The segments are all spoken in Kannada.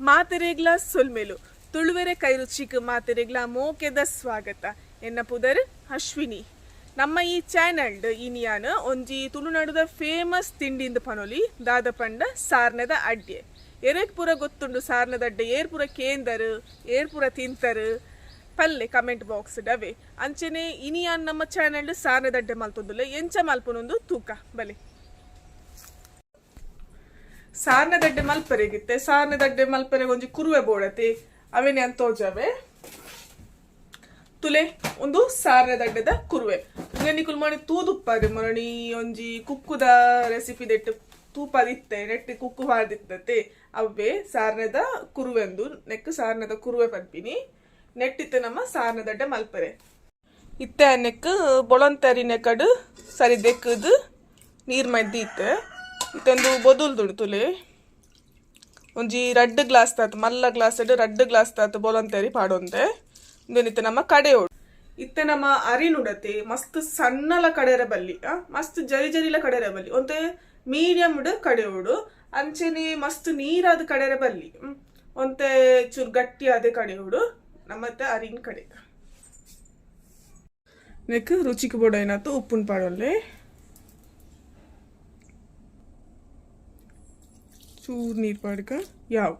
ಮಾತೆರೆಗ್ಲ ಸೊಲ್ಮೆಲು ತುಳುವೆರೆ ಕೈರುಚಿಕ್ ಮಾತೆರೆಗ್ಲ ಮೋಕೆದ ಸ್ವಾಗತ ಎನ್ನ ಪುದರ್ ಅಶ್ವಿನಿ. ನಮ್ಮ ಈ ಚಾನಲ್ಡ್ ಇನಿಯಾನ್ ಒಂಜಿ ತುಳುನಾಡುದ ಫೇಮಸ್ ತಿಂಡಿಂದ ಪನೊಲಿ ದಾದ ಪಂಡ ಸಾರ್ನದ ಅಡ್ಡೆ. ಎರೆಗ್ ಪೂರ ಗೊತ್ತುಂಡು ಸಾರ್ನದ ಅಡ್ಡೆ ಏರ್ ಪೂರ ಕೇಂದರ್ ಏರ್ ಪೂರ ತಿಂತರ್ ಪಲ್ಲೆ ಕಮೆಂಟ್ ಬಾಕ್ಸ್ ಡವೆ ಅಂಚನೆ ಇನಿಯಾನ್ ನಮ್ಮ ಚಾನಲ್ಡ್ ಸಾರ್ನದ ಅಡ್ಡೆ ಮಲ್ತೊಂದುಲ್ಲ ಎಂಚ ಮಲ್ಪನೊಂದು ತೂಕ ಬಲೆ ಸಾರ್ನದಡ್ಡೆ ಮಲ್ಪರೆಗಿತ್ತೆ. ಸಾರ್ನದಡ್ಡೆ ಮಲ್ಪರೆಗೆ ಒಂಜಿ ಕುರುವೆ ಬೋಡತಿ ಅವೇನೆ ಅಂತೋಜವೆ ತುಲೆ ಒಂದು ಸಾರ್ನದಡ್ಡೆದ ಕುರುವೆ ನಿಕುಲ್ ಮಾಡಿ ತೂದುಪ್ಪಾರೆ ಮರಣಿ ಒಂಜಿ ಕುಕ್ಕುದ ರೆಸಿಪಿ ದೆಟ್ಟು ತೂಪದಿತ್ತೆ ನೆಟ್ಟಿ ಕುಕ್ಕು ಹಾದಿತ್ತತೆ ಅವೇ ಸಾರ್ನದ ಕುರುವೆಂದು ನೆಕ್ ಸಾರ್ನದ ಕುರುವೆ ಪನ್ಪಿನಿ ನೆಟ್ಟಿತ್ತೆ ನಮ್ಮ ಸಾರ್ನದಡ್ಡೆ ಮಲ್ಪರೆ ಇತ್ತೆ ನೆಕ್ ಬೊಳಂತರಿನ ಕಡು ಸರಿ ದೆಕ್ಕದು ನೀರ್ ಮದ್ದಿತ್ತೆ ಇತ್ತೊಂದು ಬೊದುಲ್ದುಂಡು ತುಲೆ ಒಂಜಿ ರಡ್ಡ್ ಗ್ಲಾಸ್ ತಾತು ಮಲ್ಲ ಗ್ಲಾಸ್ ರಡ್ಡ್ ಗ್ಲಾಸ್ ತಾತು ಬೊಲಂತೇರಿ ಪಾಡೊಂದೆ ಇಂದೊಂದಿತ್ತೆ ನಮ್ಮ ಕಡೆಯೋಡು ಇತ್ತೆ ನಮ್ಮ ಅರಿನುಡತೆ ಮಸ್ತ್ ಸಣ್ಣಲ ಕಡೆರ ಬಲ್ಲಿ ಮಸ್ತ್ ಜರಿ ಜರಿಲ ಕಡೆರ ಬಲ್ಲಿ ಒಂತೆ ಮೀಡಿಯಂ ಕಡೆಯೋಡು ಅಂಚೆನೆ ಮಸ್ತ್ ನೀರಾದ ಕಡೆರ ಬಲ್ಲಿ ಒಂತೆ ಚೂರು ಗಟ್ಟಿ ಆದ ಕಡೆಯೋಡು ನಮ್ಮತ್ತೆ ಅರಿನ ಕಡೆ ನೆಕ್ ರುಚಿಗೆ ಬೋಡ ಏನಾಯ್ತು ಉಪ್ಪುನ್ ಪಾಡೊಲ್ಲೆ ಚೂರ್ ನೀರ್ ಪಾಡ್ಕ ಯಾವ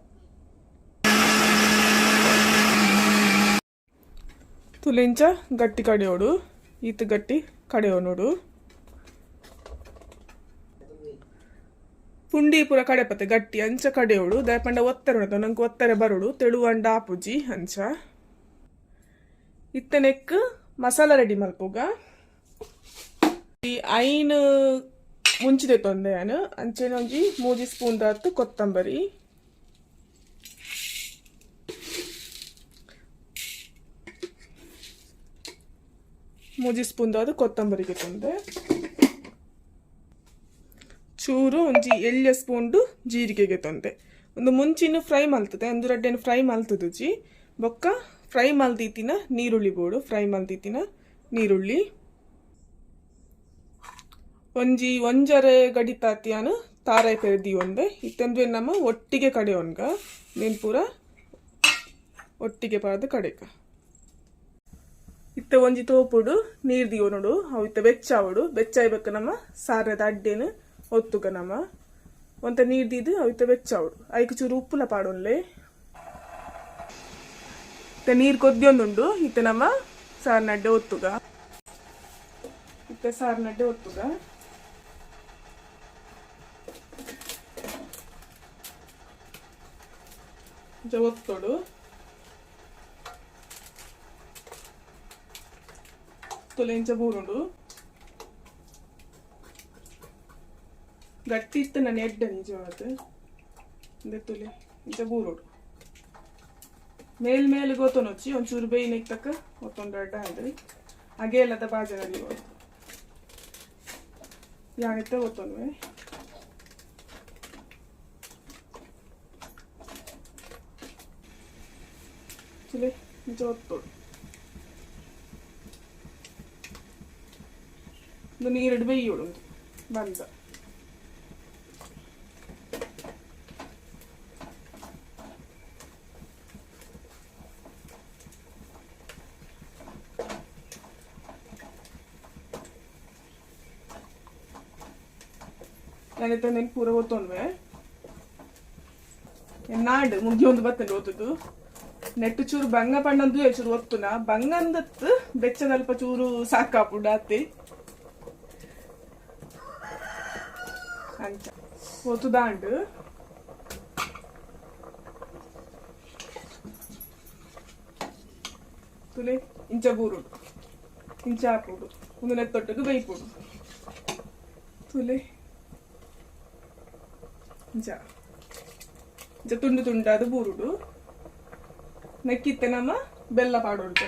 ತುಲೆಂಚ ಗಟ್ಟಿ ಕಡೆಯೋಡು ಈತ ಗಟ್ಟಿ ಕಡೆಯೋ ನೋಡು ಪುಂಡಿ ಪೂರ ಕಡೆಪತ್ತೆ ಗಟ್ಟಿ ಅಂಚ ಕಡೆಯೋಡು ದಯಪಂಡ ಒತ್ತರೆ ಉಂಟು ನಂಗೆ ಒತ್ತರೆ ಬರೋಡು ತೆಳುವಂಡ ಆಪುಜಿ ಅಂಚ ಇತ್ತ ನೆಕ್ ಮಸಾಲ ರೆಡಿ ಮಲ್ಪೋಗ ಈ ಐನ್ ಮುಂಚಿದೆ ತೊಂದೆ ನಾನು ಅಂಚೆನ ಒಂಜಿ 3 ಸ್ಪೂನ್ ದಾತು ಕೊತ್ತಂಬರಿ ಮೂಜಿ ಸ್ಪೂನ್ ದಾದು ಕೊತ್ತಂಬರಿಗೆ ತೊಂದೆ ಚೂರು ಒಂಜಿ 7 ಸ್ಪೂನ್ಡು ಜೀರಿಗೆಗೆ ತೊಂದೆ ಒಂದು ಮುಂಚಿನ ಫ್ರೈ ಮಲ್ತದೆ ಒಂದು ರಡ್ಡೆನು ಫ್ರೈ ಮಲ್ತದುಜಿ ಬೊಕ್ಕ ಫ್ರೈ ಮಲ್ದೀತಿನ ನೀರುಳ್ಳಿ ಬೋಡು ಫ್ರೈ ಮಲ್ದೀತಿನ ನೀರುಳ್ಳಿ ಒಂಜಿ ಒಂಜರೆ ಗಡಿತಾತಿಯಾನು ತಾರಾಯಿ ಪೆರ್ದಿ ಒಂದೆ ಇತ್ತಂದ್ರೆ ನಮ್ಮ ಒಟ್ಟಿಗೆ ಕಡೆ ಒನ್ಗ ನೀನ್ ಪೂರ ಒಟ್ಟಿಗೆ ಪಾರ್ದು ಕಡೆಕ ಇತ್ತ ಒಂಜಿ ತೋಪುಡು ನೀರ್ ದಿಯೋ ನೋಡು ಅವು ಇತ್ತ ಬೆಚ್ಚಾವಡು ಬೆಚ್ಚಾಯ್ಬೇಕು ನಮ್ಮ ಸಾರದ ಅಡ್ಡೆನು ಒತ್ತುಗ ನಮ್ಮ ಒಂತ ನೀರ್ ದಿದು ಅವು ಇತ್ತ ಬೆಚ್ಚಾವಡು ಐಕ್ ಚೂರು ಉಪ್ಪುಲ ಪಾಡೊನ್ಲೆ ಇತ್ತ ನೀರ್ ಕೊದ್ದಿಯೊಂದುಂಡು ಇತ್ತ ನಮ್ಮ ಸಾರ್ನಡ್ಡೆ ಒತ್ತುಗ ಇತ್ತ ಸಾರ್ನಡ್ಡೆ ಒತ್ತುಗ ಒತ್ತೋಡು ತುಲೆ ಇಂಚ ಬೂರುಂಡು ಗಟ್ಟಿ ಇತ್ತು ನಾನು ಎಡ್ಡ ನಿಜವಾದ ತುಲೆ ಇಂಚ ಬೂರೋಡು ಮೇಲ್ ಗೊತ್ತೊನೊಚ್ಚಿ ಒಂಚೂರು ಬೇಯಿನ ತಕ್ಕ ಒತ್ತೊಂದು ಅಡ್ಡ ಆದ್ರಿ ಹಾಗೆ ಎಲ್ಲದ ಬಾಜನಲ್ಲಿ ಯಾಣಿತ್ತ ಒತ್ತೊಂದ್ವೆ ತುಲೆ ಇಂಚ ಒತ್ತೋಡು ಒಂದು ನೀರೆಡು ಬೇಯೋಡು ಬಂದ ನಾನಿತ್ತ ನೆನ್ ಪೂರ ಒತ್ತೊಂದ್ವೆ ನಾಡ್ ಮುಗಿ ಒಂದು ಬತ್ತಂಡು ಓದುದು ನೆಟ್ಟು ಚೂರು ಬಂಗ ಪಂಡಂದು ಚೂರು ಒತ್ತುನ ಬಂಗಂದತ್ತು ಬೆಚ್ಚದಲ್ಪ ಚೂರು ಸಾಕಾಪುಡ ಅತ್ತೆ ಅಂಚ ಒತ್ತುದಾಂಡು ತುಲೆ ಇಂಚ ಬೂರುಡು ಇಂಚ ಹಾಕುಡು ಒಂದು ನೆತ್ತೊಟ್ಟಿಗೆ ಬೇಯ್ಪುಡು ತುಲೆ ಇಂಚ ಇಂಚ ತುಂಡು ತುಂಡಾದ ಬೂರುಡು ನೆಕ್ಕಿತ್ತೆ ನಮ್ಮ ಬೆಲ್ಲ ಪಾಡೋಲ್ತೆ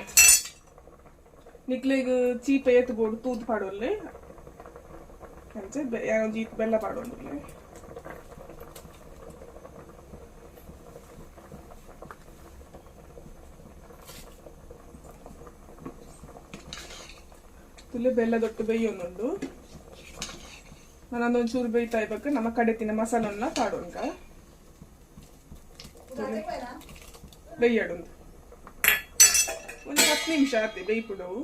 ನಿಕ್ಲಿಗೆ ಚೀಪೆ ಎತ್ಬೋಡು ತೂತು ಪಾಡೋಲ್ಲೆ ಅಂಚೆ ಒಂಜಿ ಬೆಲ್ಲ ಪಾಡೋಲ್ಲೆ ತುಲೆ ಬೆಲ್ಲದೊಟ್ಟು ಬೇಯೊಂದುಂಡು ನಾನೊಂದೊಂಚೂರು ಬೇಯ್ತಾ ಇರ್ಬೇಕು ನಮ್ಮ ಕಡೆ ತಿನ್ನ ಮಸಾಲನ್ನ ಪಾಡೋನ್ಗ ಬೇಯಡು ಒಂದು 10 ನಿಮಿಷ ಆತೆ ಬೇಯ್ಪುಡವು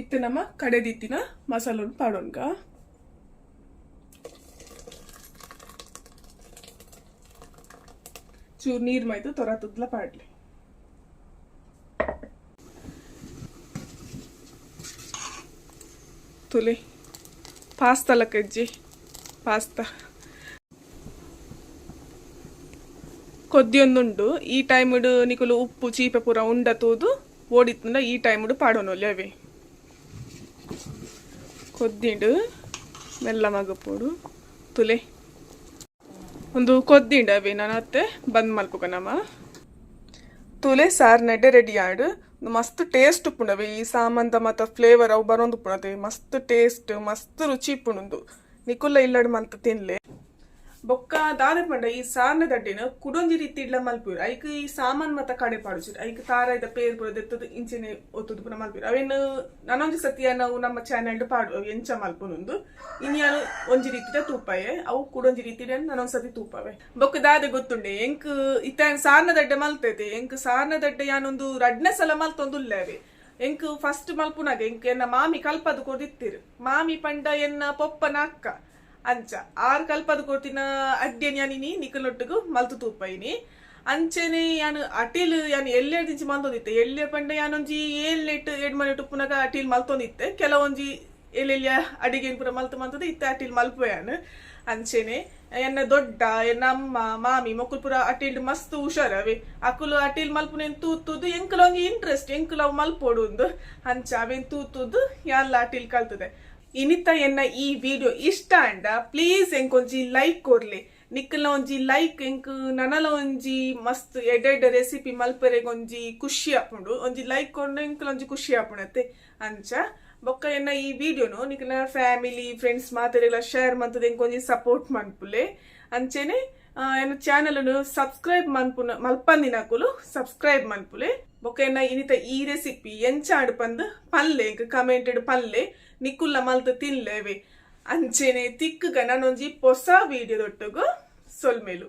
ಇತ್ತು ನಮ್ಮ ಕಡೆದಿತ್ತಿನ ಮಸಾಲನ್ನು ಪಾಡೋನ್ಗ ಚೂರು ನೀರು ಮೈದು ತೊರ ತುದ್ಲ ಪಾಡ್ಲಿ ತುಲೆ ಪಾಸ್ತಾ ಲಕ್ಕಜ್ಜಿ ಪಾಸ್ತಾ ಕೊದ್ದಿಯೊಂದುಂಡು ಈ ಟೈಮ್ಡು ನಿಕುಲು ಉಪ್ಪು ಚೀಪೆ ಪೂರ ಉಂಡ ತೂದು ಓಡಿತ್ತಂಡ ಈ ಟೈಮ್ಡು ಪಾಡೋನೊಲ್ಲೆ ಅವೇ ಕೊದ್ದಿಂಡು ಮೆಲ್ಲ ಮಗಪೋಡು ತುಲೆ ಒಂದು ಕೊದ್ದಿಂಡು ಅವೇ ನಾನು ಅತ್ತೆ ಬಂದ್ ಮಲ್ಪುಗ ನಮ್ಮ ತುಲೆ ಸಾರ್ ನೆಡ್ಡೆ ರೆಡಿ ಆಡು ಮಸ್ತ್ ಟೇಸ್ಟ್ ಉಪ್ಪುಂಡವೆ ಈ ಸಾಮಂತ ಮತ್ತು ಫ್ಲೇವರ್ ಅವು ಬರೋದು ಉಪ್ಪುಣತೆ ಮಸ್ತ್ ಟೇಸ್ಟ್ ಮಸ್ತ್ ರುಚಿ ಇಪ್ಪುಂಡು ನಿಕುಲ್ಲ ಇಲ್ಲಡ್ ಮಂತ ತಿನ್ಲೆ ಬೊಕ್ಕ ದಾದ ಪಂಡ ಈ ಸಾರ್ನ ದಡ್ಡಿನ ಕುಡೊಂಜಿ ರೀತಿ ಇಡ್ಲ ಮಲ್ಪುರು ಐಕ್ ಈ ಸಾಮಾನ್ ಮತ್ತ ಕಡೆ ಪಾಡುಚಿರು ಐಕ್ ತಾರ ಇದ ಪೇರ್ ಪುರ ದೆತ್ತದ ಇಂಚಿನ ಒತ್ತುದು ಪುನ ಮಲ್ಪುರು ಅವೇನು ನಾನೊಂಜಿ ಸತಿಯ ನಾವು ನಮ್ಮ ಚಾನೆಲ್ ಪಾಡು ಅವು ಎಂಚ ಮಲ್ಪುನುಂದು ಇನ್ಯಾನು ಒಂಜಿ ರೀತಿದ ತೂಪಯೆ ಅವು ಕುಡೊಂಜಿ ರೀತಿ ನಾನೊಂದ್ ಸತಿ ತೂಪವೆ ಬೊಕ್ಕ ದಾದ ಗೊತ್ತುಂಡೆ ಎಂಕ್ ಇತ್ತ ಸಾರ್ನ ದಡ್ಡೆ ಮಲ್ತೈತೆ ಎಂಕ್ ಸಾರ್ನ ದಡ್ಡೆ ಯಾನೊಂದು ರಡ್ನೆ ಸಲ ಮಲ್ತೊಂದುಲ್ಲೇವೆ ಎಂಕ್ ಫಸ್ಟ್ ಮಲ್ಪುನಾಗ ಎಂಕ್ ಎನ್ನ ಮಾಮಿ ಕಲ್ಪದು ಕೊಡಿತ್ತಿರು ಮಾಮಿ ಪಂಡ ಎನ್ನ ಪೊಪ್ಪನ ಅಕ್ಕ ಅಂಚ ಆರ್ ಕಲ್ಪದ ಕೊಡ್ತಿನ ಅಡ್ಡೆನ್ ಯಾನಿನಿ ನಿಕಲೊಟ್ಟಿಗೂ ಮಲ್ತು ತೂಪೈನಿ ಅಂಚೆನೆ ಯಾನು ಅಟೀಲ್ ಯಾನು ಎಲ್ಲೆ ದಿಂಚಿ ಮಲ್ತೊಂದಿತ್ತೆ ಎಲ್ಲೆ ಪಂಡ ಯಾನೊಂಜಿ 7 ಎಡ್ಮನೆ ಪುನಗ ಅಟೀಲ್ ಮಲ್ತೊಂದಿತ್ತೆ ಕೆಲವೊಂಜಿ ಎಲ್ಲೆಲ್ಲ ಅಡಿಗೆ ಪುರ ಮಲ್ತದೆ ಇತ್ತೆ ಅಟೀಲ್ ಮಲ್ಪಯಾನು ಅಂಚೆನೆ ಎನ್ನ ದೊಡ್ಡ ಎನ್ನ ಅಮ್ಮ ಮಾಮಿ ಮಕ್ಕಳು ಪುರ ಅಟೀಲ್ ಮಸ್ತ್ ಹುಷಾರವೆ ಅಕ್ಕಲು ಅಟೀಲ್ ಮಲ್ಪುನೇನ್ ತೂತುದು ಎಂಕಲೊಂಜಿ ಇಂಟ್ರೆಸ್ಟ್ ಎಂಕಲು ಅವು ಮಲ್ಪೋಡು ಅಂಚ ಅವೇನ್ ತೂತುದು ಎಲ್ಲ ಅಟೀಲ್ ಕಲ್ತದೆ ಇನಿತ ಎನ್ನ ಈ ವಿಡಿಯೋ ಇಷ್ಟ ಅಂಡ ಪ್ಲೀಸ್ ಎಂಕೊಂಜಿ ಲೈಕ್ ಕೊರ್ಲಿ ನಿಕ್ಕಲ ಒಂಜಿ ಲೈಕ್ ಎಂಕ್ ನನಲ ಒಂಜಿ ಮಸ್ತ್ ಎಡ್ಡೆಡ್ಡ ರೆಸಿಪಿ ಮಲ್ಪರೆಗೊಂಜಿ ಖುಷಿ ಆಪುಂಡು ಒಂಜಿ ಲೈಕ್ ಕೊಂಡು ಎಂಕಲ ಒಂಜಿ ಖುಷಿ ಆಪುಣತೆ ಅಂಚ ಬೊಕ್ಕ ಎನ್ನ ಈ ವಿಡಿಯೋನು ನಿಕ್ಕಲ ಫ್ಯಾಮಿಲಿ ಫ್ರೆಂಡ್ಸ್ ಮಾತೆರೆಲ್ಲ ಶೇರ್ ಮಂತದ ಎಂಕೊಂಜಿ ಸಪೋರ್ಟ್ ಮನ್ಪುಲೆ ಅಂಚೆನೆ ಎನ್ನ ಚಾನೆಲ್ ಸಬ್ಸ್ಕ್ರೈಬ್ ಮಲ್ಪಂದಿನಕುಲು ಸಬ್ಸ್ಕ್ರೈಬ್ ಮನ್ಪುಲೆ ಬೊಕ್ಕ ಎನ್ನ ಇನಿತ ಈ ರೆಸಿಪಿ ಎಂಚಾಡು ಪಂದ್ ಪಲ್ಲೆ ಎಂಕ್ ಕಮೆಂಟೆಡ್ ಪಲ್ಲೆ ನಿಕ್ಕುಲ್ಲ ಮಲ್ತ ತಿನ್ಲೇವೆ ಅಂಚೆನೆ ತಿಕ್ಕಗ ನಾನೊಂಜಿ ಹೊಸ ವಿಡಿಯೋದೊಟ್ಟಗು ಸೊಲ್ಮೇಲು.